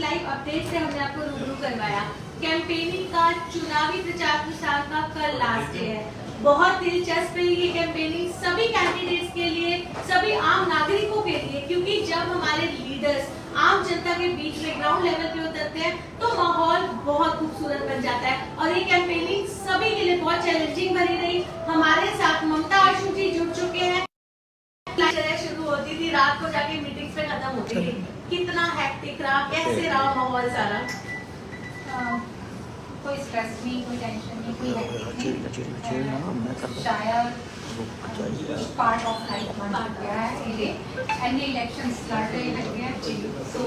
Live update से हमने आपको रूबरू करवाया। कैंपेनिंग का चुनावी प्रचार प्रसार का कल लास्ट डे है। बहुत दिलचस्प है ये कैंपेनिंग सभी कैंडिडेट्स के लिए, सभी आम नागरिकों के लिए, क्योंकि जब हमारे लीडर्स आम जनता के बीच में ग्राउंड लेवल पे उतरते हैं तो माहौल बहुत खूबसूरत बन जाता है। और ये कैंपेनिंग सभी के लिए बहुत चैलेंजिंग बनी रही। हमारे साथ ममता आशु जी जुड़ चुके हैं। शुरू होती थी रात को जाके मीटिंग्स पे खत्म होती थी। कितना हेक्टिक रहा, कैसे रहा माहौल सारा? कोई स्ट्रेस नहीं, कोई टेंशन नहीं, कोई हेक्टिक नहीं। शायद पार्ट ऑफ लाइफ बन गया है ये, एंड ये इलेक्शंस लड़ रहे हैं। सो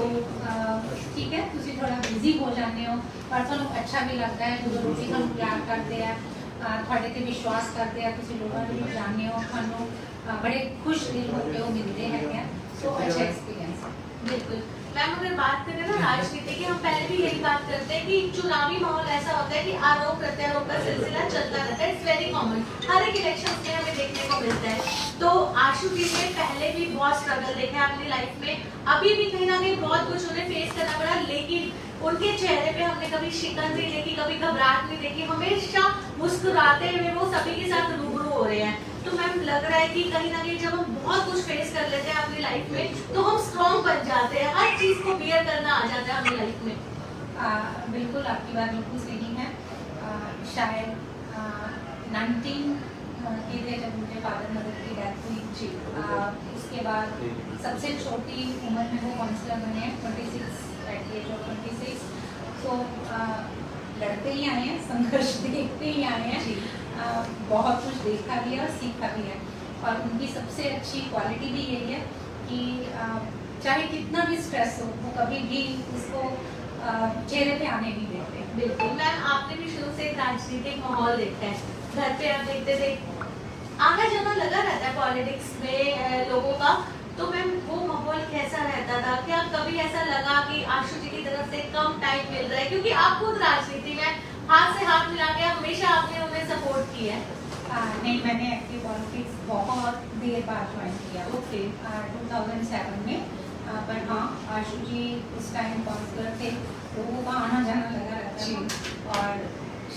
ठीक है, तुसी थोड़ा बिजी हो जाते हो पर तुहानू अच्छा भी लगता है जो रोटी हम प्यार करते हैं, थोड़े ते विश्वास करते हैं, तुसी लोगों को जानते हो, थानू बड़े खुश दिल होते हो मिलते हैं। सो अच्छा एक्सपीरियंस। बिल्कुल मैम, अगर बात करें ना राजनीति की, हम पहले भी यही बात करते हैं कि चुनावी माहौल ऐसा होता है कि आरोप प्रत्यारोप का सिलसिला चलता रहता है। इट्स वेरी कॉमन, हर एक इलेक्शन में हमें देखने को मिलता है। तो आशु जी ने पहले भी बहुत स्ट्रगल देखा है अपनी लाइफ में, अभी भी कहीं ना कहीं बहुत कुछ उन्हें फेस करना पड़ा, लेकिन उनके चेहरे पे हमने कभी शिकन नहीं देखी, कभी घबराहट नहीं देखी। हमेशा मुस्कुराते हुए वो सभी के साथ रूबरू हो रहे हैं। तो मैम लग रहा है कि कहीं ना कहीं जब हम बहुत कुछ फेस कर लेते हैं अपनी लाइफ में तो हम स्ट्रॉन्ग बन जाते हैं, हर चीज को बियर करना आ जाता है अपनी लाइफ में। बिल्कुल आपकी बात बिल्कुल सही है। शायद 19 के थे जब उनके फादर मदर की डेथ हुई। उसके बाद सबसे छोटी उम्र में वो काउंसलर बने, 26 एट द एज ऑफ 26। तो लड़ते ही आए हैं, संघर्ष देखते ही आए हैं, बहुत कुछ देखा भी है और सीखा भी है। और उनकी सबसे अच्छी क्वालिटी भी यही है कि चाहे कितना भी स्ट्रेस हो वो कभी भी उसको चेहरे पे आने नहीं देते। बिल्कुल मैम, आपने भी शुरू से एक राजनीतिक माहौल देखा है, घर पे आप देखते थे आना जाना लगा रहता है पॉलिटिक्स में लोगों का। तो मैम वो माहौल कैसा रहता था? क्या कभी ऐसा लगा कि आशु जी की तरफ से कम टाइम मिल रहा है, क्योंकि आप खुद राजनीति में हाथ से हाथ मिला के हमेशा आपने उन्हें सपोर्ट किया है? नहीं, मैंने एक्टिव पॉलिटिक्स बहुत देर बाद ज्वाइन किया, ओके 2007 में। पर हाँ, आशु जी उस टाइम काउंसलर थे तो वो आना जाना लगा रहता है और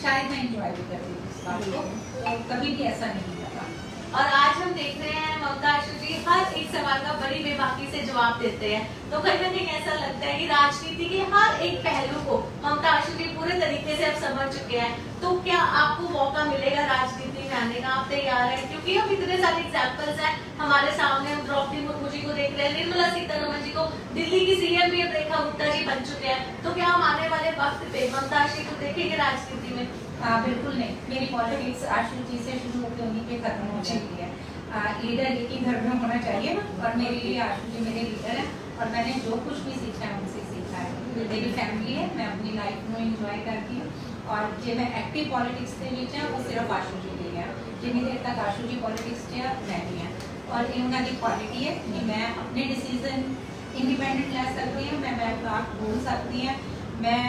शायद मैं इंजॉय भी करती हूँ इस बात को, तो कभी भी ऐसा नहीं लगा। और आज हम देख रहे हैं ममता आशु जी हर एक सवाल का बड़ी बेबाकी से जवाब देते हैं। तो कहीं ना कहीं ऐसा लगता है कि राजनीति के हर एक पहलू को ममता आशु जी पूरे तरीके से अब समझ चुके हैं। तो क्या आपको मौका मिलेगा राजनीति में आने का? आप तैयार हैं? क्योंकि हम इतने सारे एग्जाम्पल्स हैं हमारे सामने, हम द्रौपदी मुर्मू जी को देख रहे हैं, निर्मला सीतारमण जी को, दिल्ली की सीएम भी रेखा गुप्ता जी बन चुके हैं। तो क्या हम आने वाले वक्त पे ममता आशु को देखेंगे राजनीति में? बिल्कुल नहीं, मेरी पॉलिटिक्स आशु जी से शुरू होकर उन्हीं पे खत्म हो जाती है। लीडर एक ही घर में होना चाहिए ना, और मेरे लिए आशु जी मेरे लीडर है और मैंने जो कुछ भी सीखा है उनसे सीखा है। मेरी फैमिली है, मैं अपनी लाइफ में इंजॉय करती हूँ और जो मैं एक्टिव पॉलिटिक्स के बीच है वो सिर्फ आशु जी के लिए है। जितनी देर तक आशु जी पॉलिटिक्स के नहीं है और इन्होंने की क्वालिटी है कि मैं अपने डिसीजन इंडिपेंडेंट ले सकती हूँ, मैं बात बोल सकती हूँ, मैं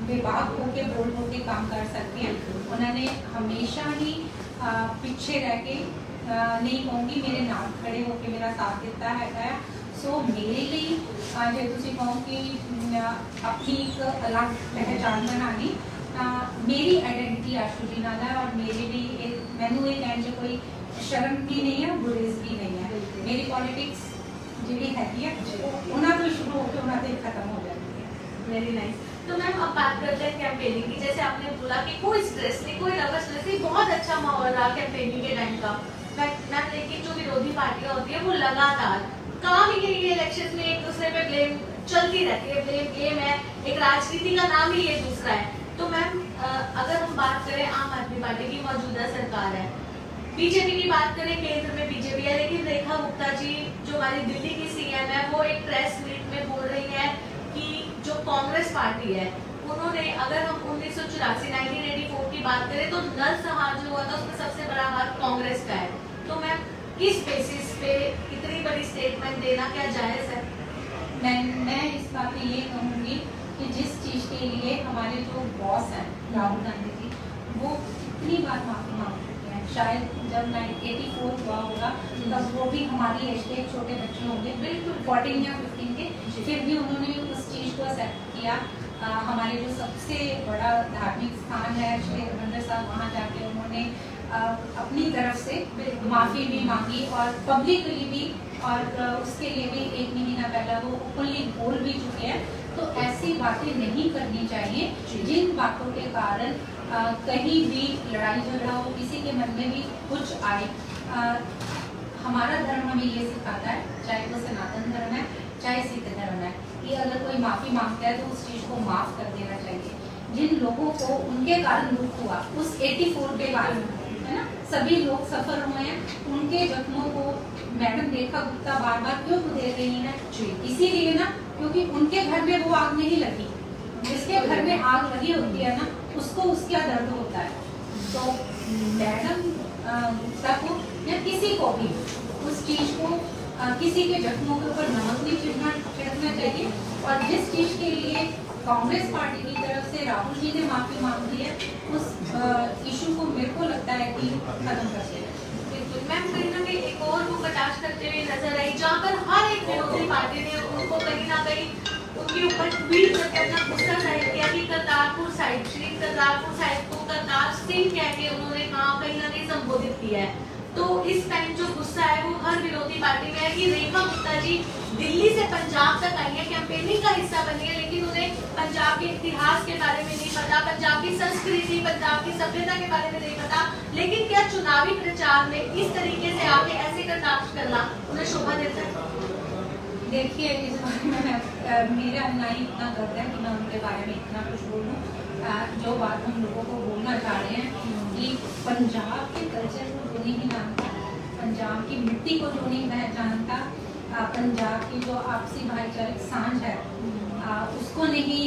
बेबाक होके बोल के काम कर सकती हैं। उन्होंने हमेशा ही पीछे रह के नहीं कहूँगी, मेरे नाम खड़े होके मेरा साथ देता है। सो मेरे लिए जो तुम कहो कि अपनी एक अलग पहचान बनानी, मेरी आइडेंटिटी आशु जी नाल है और मेरे लिए मैनू ये कहने से कोई शर्म भी नहीं है, गुरेज भी नहीं है। मेरी पॉलिटिक्स जी है उन्होंने शुरू होकर उन्होंने खत्म हो जाती है। Very nice. तो मैम अब बात करते हैं कैंपेनिंग की। जैसे आपने बोला कि कोई स्ट्रेस नहीं, कोई नर्वसनेस नहीं, बहुत अच्छा माहौल रहा कैंपेनिंग के टाइम का। मैम लेकिन जो विरोधी पार्टियां होती है वो लगातार काम ही यही है, इलेक्शन में एक दूसरे पे ब्लेम चलती रहती है, ब्लेम गेम है, एक राजनीति का नाम ही ये दूसरा है। तो मैम अगर हम बात करें आम आदमी पार्टी की मौजूदा सरकार है, बीजेपी की बात करें केंद्र में बीजेपी है, लेकिन रेखा गुप्ता जी जो हमारी दिल्ली की सीएम है वो एक प्रेस मीट में बोल रही है कि जो कांग्रेस पार्टी है उन्होंने, अगर हम 1984 की बात करें तो नरसंहार जो हुआ था उसमें सबसे बड़ा हाथ कांग्रेस का है। तो मैम किस बेसिस पे इतनी बड़ी स्टेटमेंट देना क्या जायज है? मैं इस बात में ये कहूँगी कि जिस चीज़ के लिए हमारे जो बॉस हैं राहुल गांधी जी, वो कितनी बार माफी मांग चुके हैं। शायद जब 1984 हुआ होगा तब वो भी हमारी एज के छोटे बच्चे होंगे, बिल्कुल 14 या 15 के, फिर भी उन्होंने उस चीज़ को एक्सेप्ट किया। हमारे जो सबसे बड़ा धार्मिक स्थान है श्री हरिमंदिर साहब, वहाँ जाके उन्होंने अपनी तरफ से माफ़ी भी मांगी और पब्लिकली भी, और उसके लिए भी 1 महीना पहले वो ओपनली बोल भी चुके हैं। तो ऐसी बातें नहीं करनी चाहिए जिन बातों के कारण कहीं भी लड़ाई झगड़ा हो, किसी के मन में भी कुछ आए। हमारा धर्म हमें ये सिखाता है, चाहे वो सनातन धर्म है चाहे सिख धर्म है, कि अगर कोई माफ़ी मांगता है तो उस चीज़ को माफ़ कर देना चाहिए। जिन लोगों को उनके कारण दुख हुआ उस 84 के बाद, है ना, सभी लोग सफर हुए हैं, उनके जख्मों को मैडम रेखा गुप्ता बार बार क्यों दे रही है? इसीलिए ना, क्योंकि उनके घर में वो आग नहीं लगी। जिसके घर में आग लगी होती है ना, उसको उसका दर्द होता है। तो मैडम गुप्ता को या किसी को भी उस चीज को, किसी के जख्मों के ऊपर नमक नहीं छिड़कना चाहिए। और जिस चीज के लिए कांग्रेस पार्टी की तरफ से राहुल जी ने माफी मांगी है, उस इशू को मेरे को लगता है कि खत्म कर देना। बिल्कुल मैम, कहीं ना कहीं एक और वो कटाक्ष करते हुए नजर आई, जहाँ पर हर एक विरोधी पार्टी ने उनको कहीं ना कहीं उनके ऊपर ट्वीट करके अपना गुस्सा जाहिर किया कि करतारपुर साहिब, श्री करतारपुर साहिब को करतार सिंह कह के उन्होंने कहीं ना कहीं संबोधित किया है। तो इस टाइम जो गुस्सा है वो हर विरोधी पार्टी में है कि रेखा गुप्ता जी दिल्ली से पंजाब तक आई है, कैंपेनिंग का हिस्सा बनी है, लेकिन उन्हें पंजाब के इतिहास के बारे में नहीं पता, पंजाब की संस्कृति, पंजाब की सभ्यता के बारे में नहीं पता। लेकिन क्या चुनावी प्रचार में इस तरीके से आके ऐसे कटाक्ष करना उन्हें शोभा देता है? देखिए, इस बारे में मेरा ना ही इतना करता है कि मैं उनके बारे में इतना कुछ बोलूँ। जो बात हम लोगों को बोलना चाह रहे हैं कि पंजाब के कल्चर को जो नहीं जानता, पंजाब की मिट्टी को जो नहीं जानता, पंजाब की जो आपसी भाईचारिक सांझ है उसको नहीं,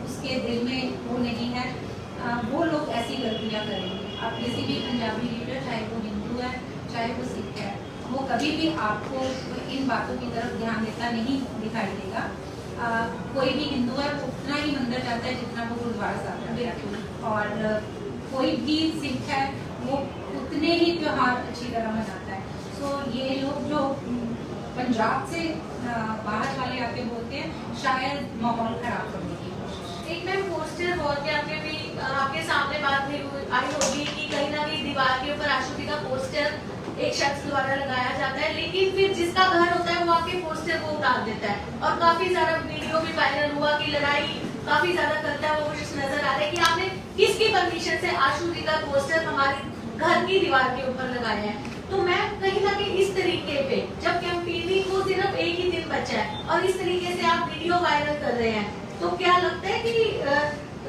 उसके दिल में वो नहीं है, वो लोग ऐसी गलतियाँ करेंगे। आप किसी भी पंजाबी लीडर, चाहे वो हिंदू है चाहे वो सिख है, वो कभी भी आपको इन बातों की तरफ ध्यान देता नहीं दिखाई देगा। कोई भी हिंदू है वो उतना ही मंदिर जाता है जितना वो गुरुद्वारा जाता है, और कोई भी सिख है वो उतने ही त्योहार अच्छी तरह मनाता है। सो ये लोग जो पंजाब से बाहर वाले आके बोलते हैं, शायद माहौल खराब करने की कोशिश। एक मैम पोस्टर बहुत के आपने भी आपके सामने बात आई होगी कि कहीं ना कहीं दीवार के ऊपर आशु जी का पोस्टर एक शख्स द्वारा लगाया जाता है, लेकिन फिर जिसका घर होता है वो आपके पोस्टर को उतार देता है, और काफी ज्यादा वीडियो भी वायरल हुआ कि लड़ाई काफी ज्यादा करता है वो कुछ नजर आ रहा है कि आपने किसकी परमिशन से आशु जी का पोस्टर हमारे घर की दीवार के ऊपर लगाया है। तो मैं कहीं ना कहीं इस तरीके पे, जब कैंपेनिंग को सिर्फ एक ही दिन बचा है और इस तरीके से आप वीडियो वायरल कर रहे हैं, तो क्या लगता है कि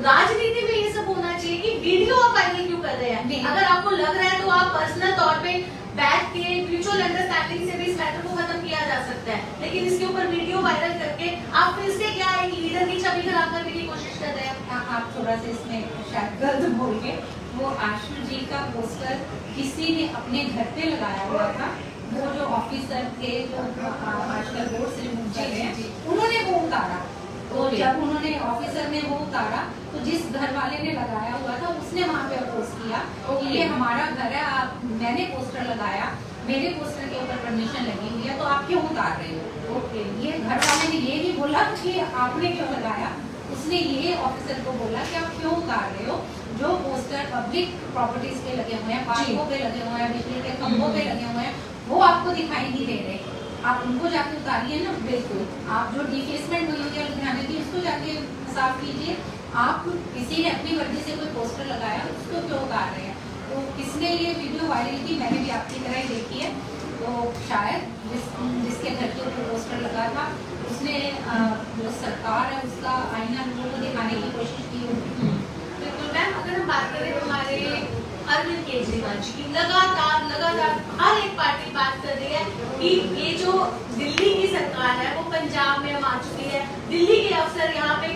राजनीति में ये सब होना चाहिए कि वीडियो आप वायरल क्यों कर रहे हैं? अगर आपको लग रहा है तो आप पर्सनल तौर पे बैठ के म्यूचुअल अंडरस्टैंडिंग से भी इस मैटर को खत्म किया जा सकता है, लेकिन इसके ऊपर वीडियो वायरल करके आप फिर से क्या एक लीडर की छवि खराब करने की कोशिश कर रहे हैं? आप थोड़ा सा इसमें शायद गलत बोल गए। वो आशु जी का पोस्टर किसी ने अपने घर पे लगाया हुआ था। वो जो ऑफिसर थे जो आजकल बोर्ड से रिमूव कर रहे हैं, उन्होंने वो उतारा। तो जब उन्होंने ऑफिसर ने वो उतारा तो जिस घर वाले ने लगाया हुआ था उसने वहाँ पे अपोज किया कि ये हमारा घर है, मैंने पोस्टर लगाया, मेरे पोस्टर के ऊपर परमिशन लगी हुई है, तो आप क्यों उतार रहे हो? ओके, ये घर वाले ने ये नहीं बोला कि आपने क्यों लगाया, उसने ये ऑफिसर को बोला कि आप क्यों उतार रहे हो। जो पोस्टर पब्लिक प्रॉपर्टीज पे लगे हुए हैं, पार्कों पे लगे हुए हैं, बिजली के खंभों पे लगे हुए हैं, वो आपको दिखाई नहीं दे रहे, आप उनको जाके उतारिए ना। बिल्कुल, आप जो डिफेसमेंट हुई होगी लुधियाने की, उसको जाके साफ कीजिए। आप किसी ने अपनी मर्जी से कोई पोस्टर लगाया, उसको क्यों उतार रहे हैं? तो किसने ये वीडियो वायरल की, मैंने भी आपकी तरह ही देखी है। तो शायद जिसके घर के ऊपर पोस्टर लगा था उसने जो सरकार है उसका आईना लोगों को दिखाने की कोशिश की होगी। बिल्कुल मैम, अगर हम बात करें हमारे अरविंद केजरीवाल जी की, लगातार हर एक पार्टी बात कर रही है कि ये जो दिल्ली की सरकार है वो पंजाब में आ चुकी है, दिल्ली के अफसर यहाँ पे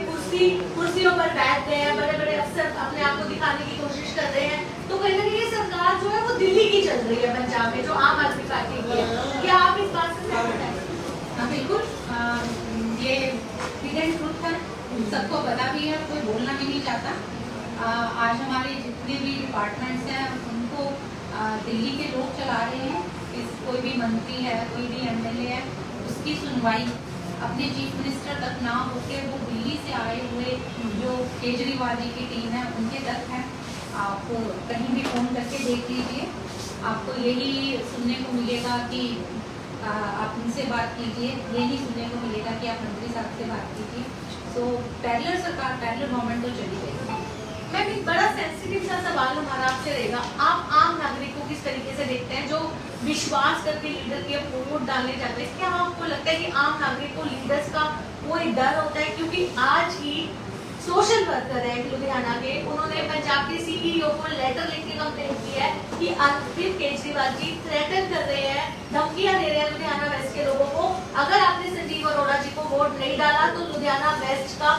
कुर्सियों पर बैठ गए हैं, बड़े बड़े अफसर अपने आप को दिखाने की कोशिश कर रहे हैं। तो कहीं ना कहीं ये सरकार जो है वो दिल्ली की चल रही है, पंजाब में जो आम आदमी पार्टी की है। क्या आप इस बात से सहमत हैं? बिल्कुल, ये हिडन ट्रूथ है, सबको पता भी है, कोई बोलना भी नहीं चाहता। आज हमारे जितने भी डिपार्टमेंट्स हैं उनको दिल्ली के लोग चला रहे हैं। कोई भी मंत्री है, कोई भी एमएलए है, उसकी सुनवाई अपने चीफ मिनिस्टर तक ना होके वो दिल्ली से आए हुए जो केजरीवाल जी की टीम है उनके तक है। आप कहीं भी फ़ोन करके देख लीजिए, आपको यही सुनने को मिलेगा कि आप उनसे बात कीजिए, ये नहीं सुनने को मिलेगा कि आप मंत्री साहब से बात कीजिए। तो पैरेलल सरकार, पैरेलल गवर्नमेंट तो चली गई। मैम एक बड़ा सेंसिटिव सा सवाल हमारा आपसे रहेगा, आप आम नागरिक को किस तरीके से देखते हैं जो विश्वास करके लीडर के वोट डालने जाते हैं? क्या आपको लगता है कि आम नागरिक को लीडर्स का वो एक डर होता है? क्योंकि आज ही सोशल वर्कर है लुधियाना के, उन्होंने पंजाब के सीईओ को लेटर लिख के कंप्लेंट की है कि अरविंद केजरीवाल जी थ्रेटन कर रहे हैं, धमकियां दे रहे हैं लुधियाना वेस्ट के लोगों को, अगर आपने संजीव अरोड़ा जी को वोट नहीं डाला तो लुधियाना वेस्ट का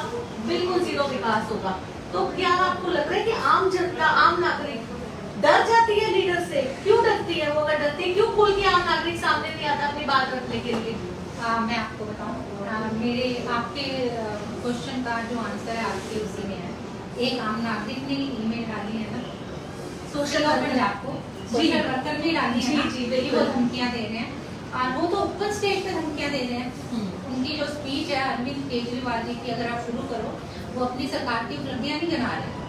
बिल्कुल जीरो विकास होगा। तो क्या आपको लग रहा है कि आम जनता, आम नागरिक डर जाती है लीडर से? क्यों डरती है वो? अगर डरती है क्यों खुल के आम नागरिक सामने नहीं आता अपनी बात रखने के लिए? मैं आपको बताऊं, मेरे आपके क्वेश्चन का जो आंसर है आपके उसी में है। एक आम नागरिक ने ईमेल डाली है ना सोशल वर्कर आपको, सोशल वर्कर ने डाली है ना, जी, वो धमकियां दे रहे हैं और वो तो ओपन स्टेज पे धमकियां दे रहे हैं। उनकी जो स्पीच है अरविंद केजरीवाल जी की अगर आप शुरू करो, वो अपनी सरकार की उपलब्धियां नहीं गिना रहे,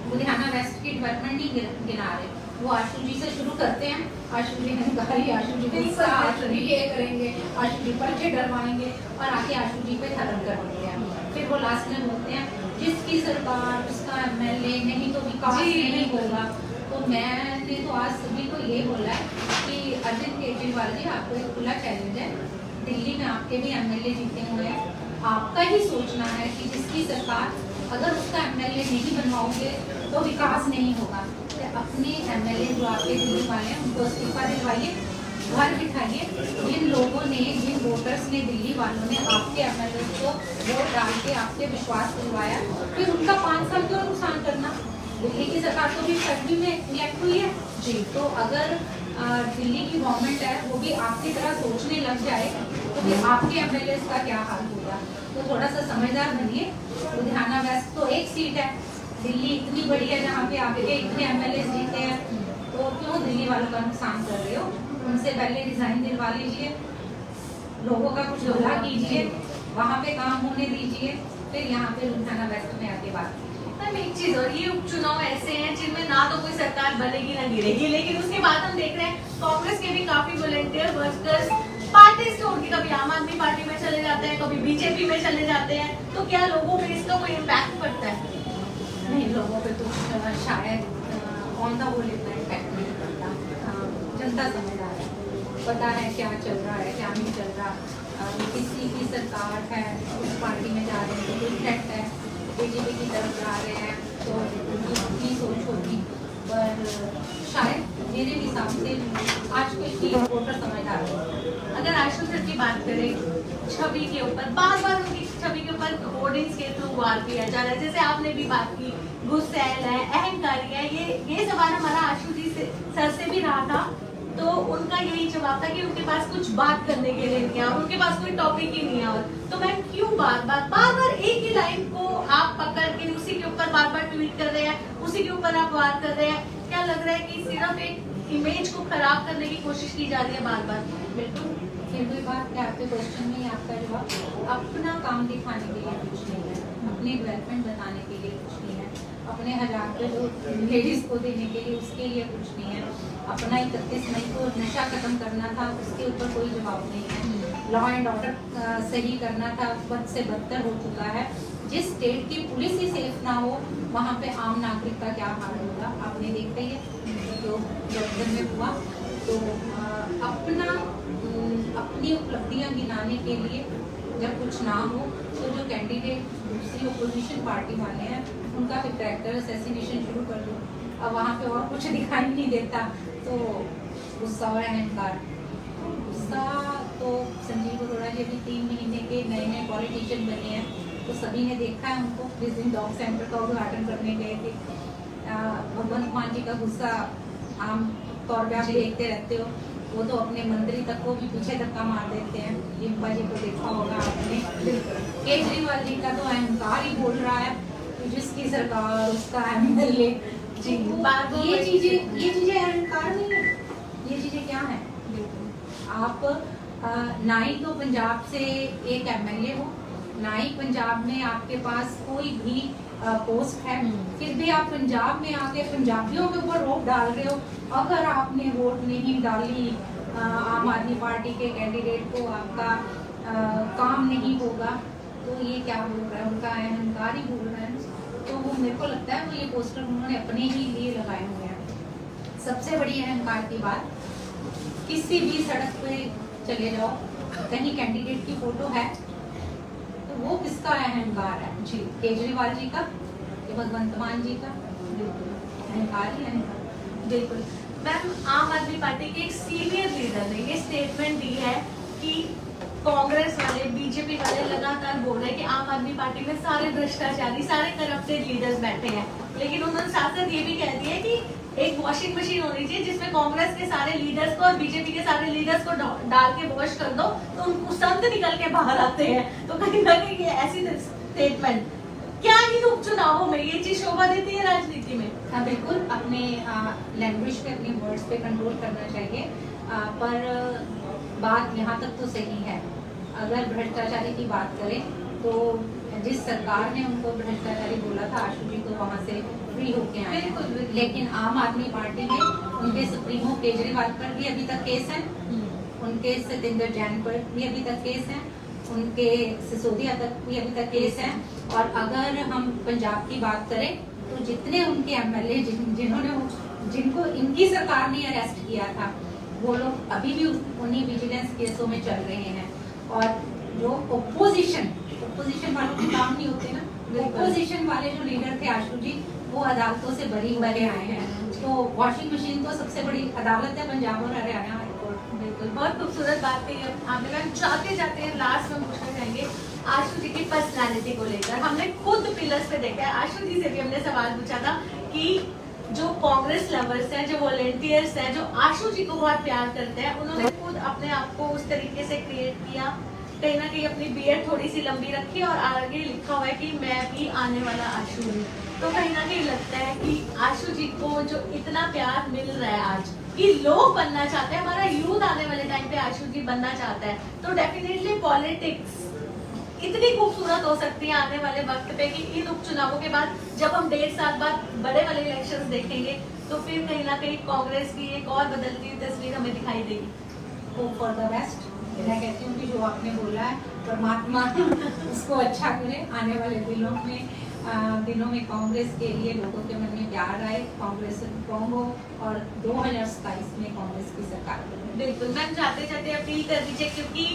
लुधियाना वेस्ट की डेवलपमेंट नहीं गिना रहे। वो आशु जी से शुरू करते हैं, आशु जी हंकारी, आशु जी गुस्सा, आशु जी ये करेंगे, आशु जी पर्चे डरवाएंगे और आके आशु जी पे खत्म कर देते हैं। फिर वो लास्ट में बोलते हैं जिसकी सरकार उसका एमएलए नहीं तो विकास नहीं होगा। तो मैंने तो आज सभी को ये बोला है कि अरविंद केजरीवाल जी आपको एक खुला चैलेंज है, दिल्ली में आपके भी एमएलए जीते हुए हैं, आपका ही सोचना है कि जिसकी सरकार अगर उसका एमएलए नहीं बनवाओगे तो विकास नहीं होगा। तो अपने एमएलए जो आपके दिल्ली वाले हैं उनको इस्तीफा दिलवाइए, घर बिठाइए। जिन लोगों ने, जिन वोटर्स ने, दिल्ली वालों ने आपके एमएलए को वोट डाल के आपके विश्वास दिलवाया, फिर उनका 5 साल क्यों नुकसान करना? दिल्ली की सरकार तो भी फरवरी में इलेक्ट हुई है जी। तो अगर दिल्ली की गवर्नमेंट है वो भी आपकी तरह सोचने लग जाए तो फिर आपके एमएलए का क्या हाल होगा? तो थोड़ा सा समझदार बनिए। लुधियाना वेस्ट तो एक सीट है, दिल्ली इतनी बड़ी है जहाँ पे आपके इतने एमएलए जीते हैं, तो क्यों दिल्ली वालों का नुकसान कर रहे हो? उनसे पहले रिजाइन दिलवा लीजिए, लोगों का कुछ भला कीजिए, वहाँ पे काम होने दीजिए, फिर यहाँ पे लुधियाना वेस्ट में आके बात कीजिए। मैम एक चीज और, ये उपचुनाव ऐसे हैं जिनमें ना तो कोई सरकार बनेगी ना गिरेगी, लेकिन उसके बाद हम देख रहे हैं कांग्रेस के भी काफी वॉलंटियर वर्कर्स पार्टी छोड़ के कभी आम आदमी पार्टी में चले जाते हैं, कभी बीजेपी में चले जाते हैं। तो क्या लोगों पे इसका कोई इम्पैक्ट पड़ता है? नहीं, लोगों पे तो शायद ऑन द होल इतना इम्पैक्ट नहीं पड़ता। जनता समझदार है, पता है क्या चल रहा है क्या नहीं चल रहा। किसी की सरकार है, उस पार्टी में जा रहे हैं तो कोई थ्रेट है, बीजेपी की तरफ जा रहे हैं तो उनकी सोच होगी। पर शायद मेरे हिसाब से आजकल की वोटर समझदार है। अगर आशु सर की बात करें, छवि के ऊपर बार बार उनकी छवि के ऊपर होर्डिंग्स के थ्रू वार किया जा रहा है, जैसे आपने भी बात की, गुस्सैल है, अहंकारी है, ये सवाल हमारा आशु जी से सर से भी रहा था, तो उनका यही जवाब था कि उनके पास कुछ बात करने के लिए नहीं है और उनके पास कोई टॉपिक ही नहीं है। और तो मैम क्यों बार बार एक ही लाइन को आप पकड़ के उसी के ऊपर बार बार ट्वीट कर रहे हैं, उसी के ऊपर आप वार कर रहे हैं? क्या लग रहा है कि सिर्फ एक इमेज को खराब करने की कोशिश की जा रही है बार बार? बिल्कुल, फिर वही बात है, आपके क्वेश्चन में ही आपका जवाब, अपना काम दिखाने के लिए कुछ नहीं है, अपनी डेवलपमेंट बताने के लिए कुछ नहीं है, अपने 1000 रुपये जो लेडीज को देने के लिए उसके लिए कुछ नहीं है, अपना 31 मई को नशा खत्म करना था उसके ऊपर कोई जवाब नहीं है, लॉ एंड ऑर्डर सही करना था, बद से बदतर हो चुका है। जिस स्टेट की पुलिस ही सेफ ना हो वहाँ पे आम नागरिक का क्या हाल होगा आपने देखा ही है जो जर्नल में हुआ। तो अपनी उपलब्धियां गिनाने के लिए जब कुछ ना हो तो जो कैंडिडेट दूसरी ओपोजिशन पार्टी वाले हैं उनका फिर कैरेक्टर असैसिनेशन शुरू कर दो। अब वहाँ पे और कुछ दिखाई नहीं देता तो गुस्सा और अहंकार। गुस्सा तो संजीव अरोड़ा जी अभी 3 महीने के नए पॉलिटिशियन बने हैं तो सभी ने देखा है उनको, जिस दिन डॉग सेंटर का उद्घाटन करने गए थे। भगवंत मान जी का गुस्सा आम तौर पे आप देखते रहते हो, वो तो अपने मंत्री तक को भी पीछे धक्का मार देते हैं। रिम्पा जी को देखा होगा आपने। केजरीवाल जी का तो अहंकार ही बोल रहा है कि जिसकी सरकार उसका एमएलए जी। ये चीजें अहंकार नहीं है, ये चीजें क्या है? आप ना ही तो पंजाब से एक एमएलए हो, ना ही पंजाब में आपके पास कोई भी पोस्ट है, फिर भी आप पंजाब में आके पंजाबियों के ऊपर रोक डाल रहे हो। अगर आपने वोट नहीं डाली आम आदमी पार्टी के कैंडिडेट को, आपका काम नहीं होगा, तो ये क्या बोल रहा है, उनका अहंकार ही बोल रहा है। तो वो मेरे को लगता है वो ये पोस्टर उन्होंने अपने ही लिए लगाए हुए हैं। सबसे बड़ी अहंकार की बात, किसी भी सड़क पे चले जाओ, कहीं कैंडिडेट की फोटो है तो वो किसका अहंकार है जी? केजरीवाल जी का या भगवंत मान जी का? बिल्कुल अहंकार ही अहंकार। बिल्कुल मैम, आम आदमी पार्टी के एक सीनियर लीडर ने ये स्टेटमेंट दी है कि कांग्रेस वाले, बीजेपी वाले लगातार बोल रहे हैं कि आम आदमी पार्टी में सारे भ्रष्टाचारी, सारे करप्टेड लीडर्स बैठे हैं, लेकिन उन्होंने साथ साथ ये भी कह दिया कि एक वॉशिंग मशीन होनी चाहिए जिसमें कांग्रेस के सारे लीडर्स को और बीजेपी के सारे लीडर्स को डाल के वॉश कर दो तो उनको संत निकल के बाहर आते हैं। तो कहीं ना कहीं ये ऐसी स्टेटमेंट क्या इन उपचुनावों में ये चीज शोभा देती है राजनीति में? हाँ बिल्कुल, अपने लैंग्वेज पे, अपने वर्ड्स पे कंट्रोल करना चाहिए। पर बात यहाँ तक तो सही है। अगर भ्रष्टाचारी की बात करें तो जिस सरकार ने उनको भ्रष्टाचारी बोला था, आशु जी तो वहाँ से फ्री होके आए हैं। लेकिन आम आदमी पार्टी में उनके सुप्रीमो केजरीवाल पर भी अभी तक केस है, उनके सतेंद्र जैन पर भी अभी तक केस है, उनके सिसोदिया तक भी अभी तक केस है। और अगर हम पंजाब की बात करें तो जितने उनके एमएलए जिनको इनकी सरकार ने अरेस्ट किया था, वो लोग अभी भी उन्हीं विजिलेंस केसों में चल रहे हैं। और जो ओपोजिशन वालों के काम नहीं होते ना, ओपोजिशन वाले जो लीडर थे आशु जी, वो अदालतों से बरी होके आए हैं। तो वॉशिंग मशीन तो सबसे बड़ी अदालत है पंजाब और हरियाणा हाईकोर्ट। बिल्कुल, बहुत खूबसूरत बात कही आपने। मैम जाते जाते लास्ट में पूछना चाहेंगे आशु जी की पर्सनालिटी को लेकर। हमने खुद पिलर्स पे देखा है, आशु जी से भी हमने सवाल पूछा था कि जो कांग्रेस लवर्स हैं, जो वॉलेंटियर्स हैं, जो आशु जी को बहुत प्यार करते हैं, उन्होंने खुद अपने आप को उस तरीके से क्रिएट किया, कहीं ना कहीं अपनी बीएड थोड़ी सी लंबी रखी और आगे लिखा हुआ है कि मैं भी आने वाला आशु हूँ। तो कहीं ना कहीं लगता है कि आशु जी को जो इतना प्यार मिल रहा है आज, कि लोग बनना चाहते हैं, हमारा यूथ आने वाले टाइम पे आशु जी बनना चाहता है, तो डेफिनेटली पॉलिटिक्स इतनी खूबसूरत हो सकती है आने वाले वक्त पे कि इन उपचुनावों के बाद जब हम 1.5 साल बाद बड़े वाले इलेक्शंस देखेंगे तो फिर कहीं ना कहीं कांग्रेस की एक और बदलती हुई तस्वीर हमें दिखाई देगी। Hope for the best. मैं कहती हूँ कि जो आपने बोला है, परमात्मा उसको अच्छा करे। आने वाले दिनों में कांग्रेस के लिए लोगों के मन में प्यार आए, कांग्रेस स्ट्रॉन्ग हो और 2027 में कांग्रेस की सरकार बने। बिल्कुल मैम, जाते जाते अपील कर दीजिए, क्योंकि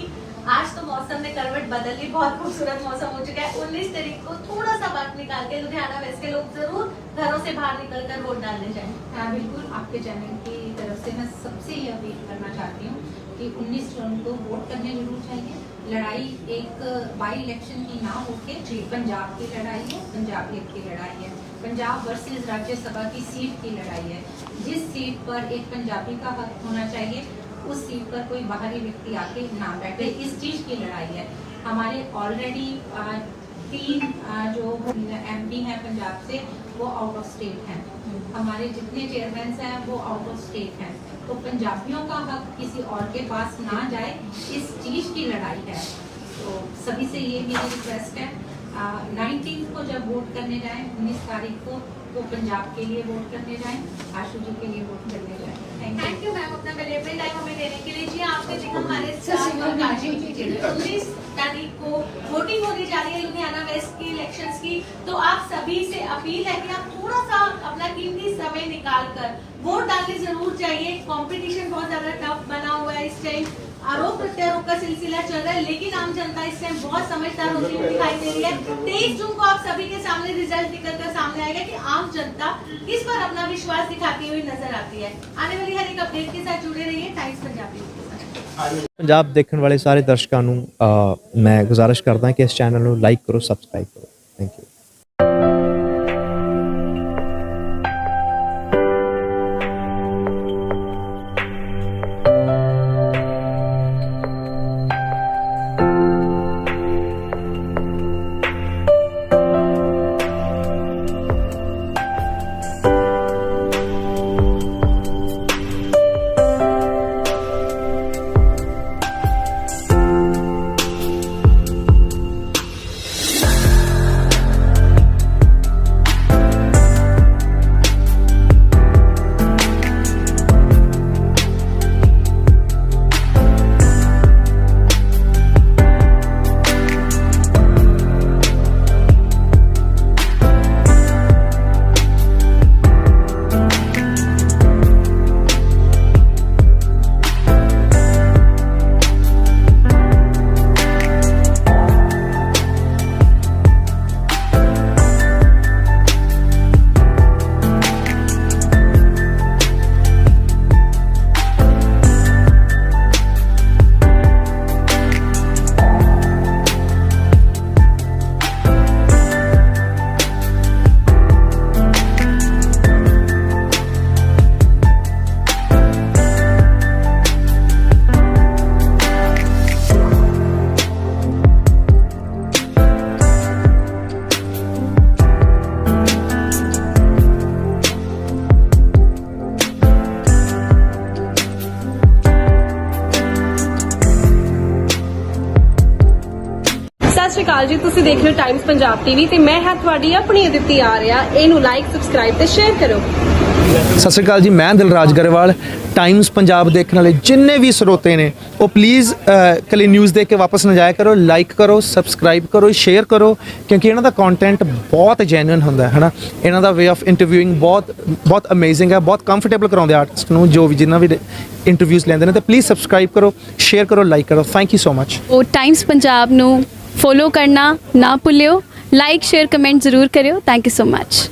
आज तो मौसम ने करवट बदल ली, बहुत खूबसूरत मौसम हो चुका है। 19 तारीख को थोड़ा सा वक्त निकाल के लुधियाना वेस्ट के लोग जरूर घरों से बाहर निकल कर वोट डालने जाएं। हाँ बिल्कुल, आपके चैनल की तरफ से मैं सबसे ये अपील करना चाहती हूँ कि 19 जून को वोट करने जरूर चाहिए। लड़ाई एक बाई इलेक्शन की ना होके पंजाब की लड़ाई है, पंजाब की लड़ाई है, पंजाब वर्सेस राज्यसभा की सीट की लड़ाई है। जिस सीट पर एक पंजाबी का हक होना चाहिए, उस सीट पर कोई बाहरी व्यक्ति आके ना बैठे, इस चीज की लड़ाई है। हमारे ऑलरेडी 3 जो एमपी हैं पंजाब से, वो आउट ऑफ स्टेट हैं। हमारे जितने चेयरमैन हैं वो आउट ऑफ स्टेट हैं। तो पंजाबियों का हक किसी और के पास ना जाए, इस चीज की लड़ाई है। तो सभी से ये मेरी रिक्वेस्ट है, 19 को जब वोट करने जाएं, 19 तारीख को, तो पंजाब के लिए वोट करने जाएं, आशु जी के लिए वोट करने जाएं। थैंक यू मैम अपना वैल्यूएबल टाइम हमें देने के लिए। जी आपने देखा हमारे 19 तारीख को वोटिंग होने जा रही है लुधियाना वेस्ट की इलेक्शंस की, तो आप सभी से अपील है कि आप थोड़ा सा अपना कीमती समय निकाल कर वोट डालने जरूर चाहिए। कंपटीशन बहुत ज्यादा टफ बना हुआ है इस टाइम, आरोप प्रत्यारोप का सिलसिला चल रहा है, लेकिन आम जनता इस टाइम बहुत समझदार होती हुई दिखाई दे रही है। 23 जून को आप सभी के सामने रिजल्ट निकल कर सामने आएगा कि आम जनता किस पर अपना विश्वास दिखाती हुई नजर आती है। आने वाली हर एक अपडेट के साथ जुड़े रहिए टाइम्स पंजाबी। ਪੰਜਾਬ ਦੇਖਣ ਵਾਲੇ ਸਾਰੇ ਦਰਸ਼ਕਾਂ ਨੂੰ ਮੈਂ ਗੁਜ਼ਾਰਿਸ਼ ਕਰਦਾ ਕਿ ਇਸ ਚੈਨਲ ਨੂੰ ਲਾਈਕ ਕਰੋ, ਸਬਸਕ੍ਰਾਈਬ ਕਰੋ। Thank you. ਸ਼੍ਰੀ ਅਕਾਲ ਜੀ, ਤੁਸੀਂ ਦੇਖ ਰਹੇ ਹੋ ਟਾਈਮਸ ਪੰਜਾਬ ਟੀਵੀ ਤੇ ਮੈਂ ਹਾਂ ਤੁਹਾਡੀ ਆਪਣੀ ਅਦਿਤੀ ਆਰਿਆ। ਇਹਨੂੰ ਲਾਈਕ, ਸਬਸਕ੍ਰਾਈਬ ਤੇ ਸ਼ੇਅਰ ਕਰੋ। ਸਤਿ ਸ਼੍ਰੀ ਅਕਾਲ ਜੀ, ਮੈਂ ਦਿਲਰਾਜ ਗਰੇਵਾਲ। ਟਾਈਮਸ ਪੰਜਾਬ ਦੇਖਣ ਵਾਲੇ ਜਿੰਨੇ ਵੀ ਸਰੋਤੇ ਨੇ ਉਹ ਪਲੀਜ਼ ਕੱਲੀ ਨਿਊਜ਼ ਦੇਖ ਕੇ ਵਾਪਸ ਨਾ ਜਾਇਆ ਕਰੋ। ਲਾਈਕ ਕਰੋ, ਸਬਸਕ੍ਰਾਈਬ ਕਰੋ, ਸ਼ੇਅਰ ਕਰੋ, ਕਿਉਂਕਿ ਇਹਨਾਂ ਦਾ ਕੰਟੈਂਟ ਬਹੁਤ ਜੈਨੂਇਨ ਹੁੰਦਾ ਹੈ ਨਾ। ਇਹਨਾਂ ਦਾ ਵੇ ਆਫ ਇੰਟਰਵਿਊਇੰਗ ਬਹੁਤ ਅਮੇਜ਼ਿੰਗ ਹੈ, ਬਹੁਤ ਕੰਫਰਟੇਬਲ ਕਰਾਉਂਦੇ ਆਰਟਿਸਟ ਨੂੰ ਜੋ ਵੀ ਜਿੰਨਾ ਵੀ ਇੰਟਰਵਿਊਜ਼ ਲੈਂਦੇ ਨੇ। ਤਾਂ ਪਲੀਜ਼ ਸਬਸਕ੍ਰਾਈਬ ਕਰੋ, ਸ਼ੇਅਰ ਕਰੋ, ਲਾਈਕ ਕਰੋ। Thank you so much. ਉਹ ਟਾਈਮਸ ਪੰਜਾਬ ਨੂੰ ਫੋਲੋ ਕਰਨਾ ਨਾ ਭੁੱਲਿਓ। ਲਾਈਕ, ਸ਼ੇਅਰ, ਕਮੈਂਟ ਜ਼ਰੂਰ ਕਰਿਓ। Thank you so much.